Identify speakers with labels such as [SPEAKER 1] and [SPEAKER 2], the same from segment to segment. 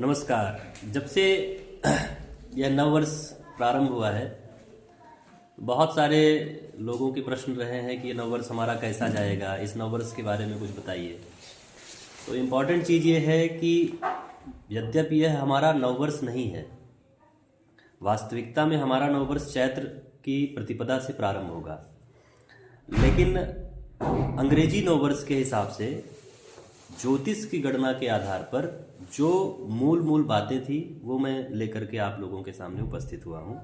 [SPEAKER 1] नमस्कार। जब से यह नव वर्ष प्रारंभ हुआ है, बहुत सारे लोगों के प्रश्न रहे हैं कि ये नव वर्ष हमारा कैसा जाएगा, इस नव वर्ष के बारे में कुछ बताइए। तो इम्पॉर्टेंट चीज़ ये है कि यद्यपि यह हमारा नव वर्ष नहीं है, वास्तविकता में हमारा नव वर्ष चैत्र की प्रतिपदा से प्रारंभ होगा, लेकिन अंग्रेजी नव वर्ष के हिसाब से ज्योतिष की गणना के आधार पर जो मूल बातें थी वो मैं लेकर के आप लोगों के सामने उपस्थित हुआ हूँ।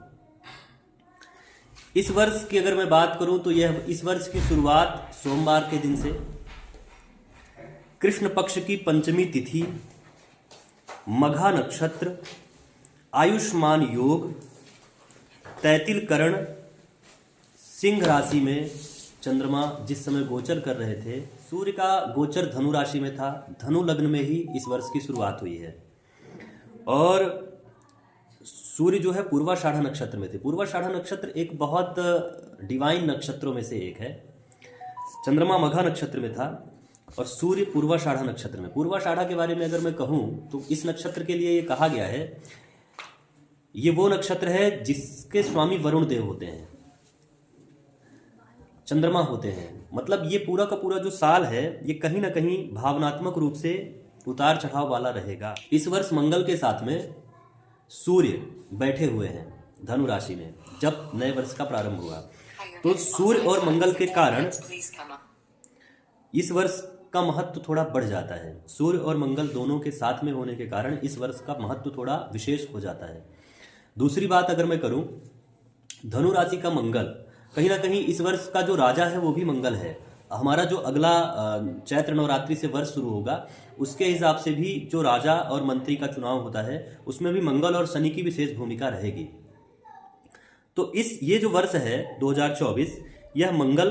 [SPEAKER 1] इस वर्ष की अगर मैं बात करूं तो यह इस वर्ष की शुरुआत सोमवार के दिन से, कृष्ण पक्ष की पंचमी तिथि, मघा नक्षत्र, आयुष्मान योग, तैतिल करण, सिंह राशि में चंद्रमा जिस समय गोचर कर रहे थे, सूर्य का गोचर धनु राशि में था, धनु लग्न में ही इस वर्ष की शुरुआत हुई है। और सूर्य जो है पूर्वाषाढ़ा नक्षत्र में थे। पूर्वाषाढ़ा नक्षत्र एक बहुत डिवाइन नक्षत्रों में से एक है। चंद्रमा मघा नक्षत्र में था और सूर्य पूर्वाषाढ़ा नक्षत्र में। पूर्वाषाढ़ा के बारे में अगर मैं कहूँ तो इस नक्षत्र के लिए ये कहा गया है, ये वो नक्षत्र है जिसके स्वामी वरुण देव होते हैं, चंद्रमा होते हैं। मतलब ये पूरा का पूरा जो साल है ये कहीं ना कहीं भावनात्मक रूप से उतार चढ़ाव वाला रहेगा। इस वर्ष मंगल के साथ में सूर्य बैठे हुए हैं धनु राशि में जब नए वर्ष का प्रारंभ हुआ, तो सूर्य और मंगल के कारण इस वर्ष का महत्व थोड़ा बढ़ जाता है। सूर्य और मंगल दोनों के साथ में होने के कारण इस वर्ष का महत्व थोड़ा विशेष हो जाता है। दूसरी बात अगर मैं करूं, धनु राशि का मंगल कहीं ना कहीं इस वर्ष का जो राजा है वो भी मंगल है। हमारा जो अगला चैत्र नवरात्रि से वर्ष शुरू होगा उसके हिसाब से भी जो राजा और मंत्री का चुनाव होता है उसमें भी मंगल और शनि की विशेष भूमिका रहेगी। तो ये जो वर्ष है 2024, यह मंगल,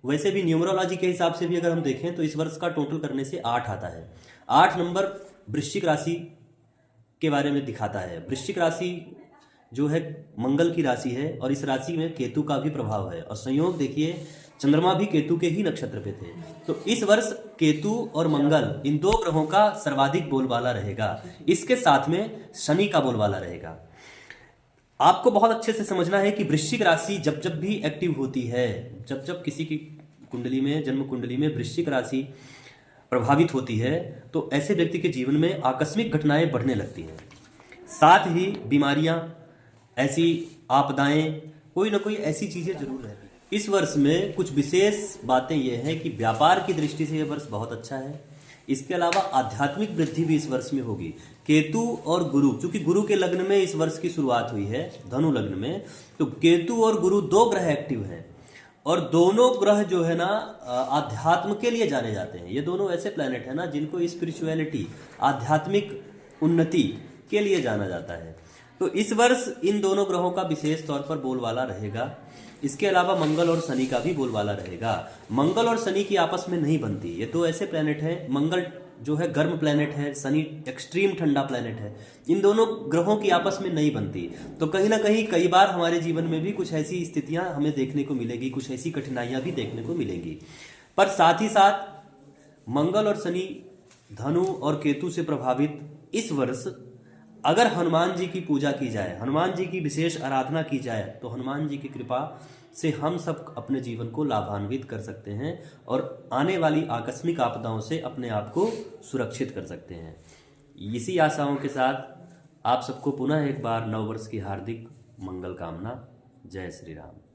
[SPEAKER 1] वैसे भी न्यूमरोलॉजी के हिसाब से भी अगर हम देखें तो इस वर्ष का टोटल करने से 8 आता है। 8 नंबर वृश्चिक राशि के बारे में दिखाता है। वृश्चिक राशि जो है मंगल की राशि है और इस राशि में केतु का भी प्रभाव है, और संयोग देखिए चंद्रमा भी केतु के ही नक्षत्र पे थे। तो इस वर्ष केतु और मंगल इन दो ग्रहों का सर्वाधिक बोलबाला रहेगा। इसके साथ में शनि का बोलबाला रहेगा। आपको बहुत अच्छे से समझना है कि वृश्चिक राशि जब जब भी एक्टिव होती है, जब जब किसी की कुंडली में, जन्म कुंडली में वृश्चिक राशि प्रभावित होती है तो ऐसे व्यक्ति के जीवन में आकस्मिक घटनाएं बढ़ने लगती हैं, साथ ही बीमारियां, ऐसी आपदाएं, कोई ना कोई ऐसी चीजें जरूर रहती हैं। इस वर्ष में कुछ विशेष बातें यह हैं कि व्यापार की दृष्टि से यह वर्ष बहुत अच्छा है। इसके अलावा आध्यात्मिक वृद्धि भी इस वर्ष में होगी। केतु और गुरु, चूंकि गुरु के लग्न में इस वर्ष की शुरुआत हुई है, धनु लग्न में, तो केतु और गुरु दो ग्रह एक्टिव हैं और दोनों ग्रह जो है ना आध्यात्म के लिए जाने जाते हैं। ये दोनों ऐसे प्लैनेट है ना जिनको स्पिरिचुअलिटी, आध्यात्मिक उन्नति के लिए जाना जाता है। तो इस वर्ष इन दोनों ग्रहों का विशेष तौर पर बोलबाला रहेगा। इसके अलावा मंगल और शनि का भी बोलबाला रहेगा। मंगल और शनि की आपस में नहीं बनती, ये दो ऐसे प्लैनेट हैं। मंगल जो है गर्म प्लैनेट है, शनि एक्सट्रीम ठंडा प्लैनेट है। इन दोनों ग्रहों की आपस में नहीं बनती, तो कहीं ना कहीं कई बार हमारे जीवन में भी कुछ ऐसी स्थितियां हमें देखने को मिलेगी, कुछ ऐसी कठिनाइयां भी देखने को मिलेंगी। पर साथ ही साथ मंगल और शनि धनु और केतु से प्रभावित इस वर्ष अगर हनुमान जी की पूजा की जाए, हनुमान जी की विशेष आराधना की जाए, तो हनुमान जी की कृपा से हम सब अपने जीवन को लाभान्वित कर सकते हैं और आने वाली आकस्मिक आपदाओं से अपने आप को सुरक्षित कर सकते हैं। इसी आशाओं के साथ आप सबको पुनः एक बार नव वर्ष की हार्दिक मंगल कामना। जय श्री राम।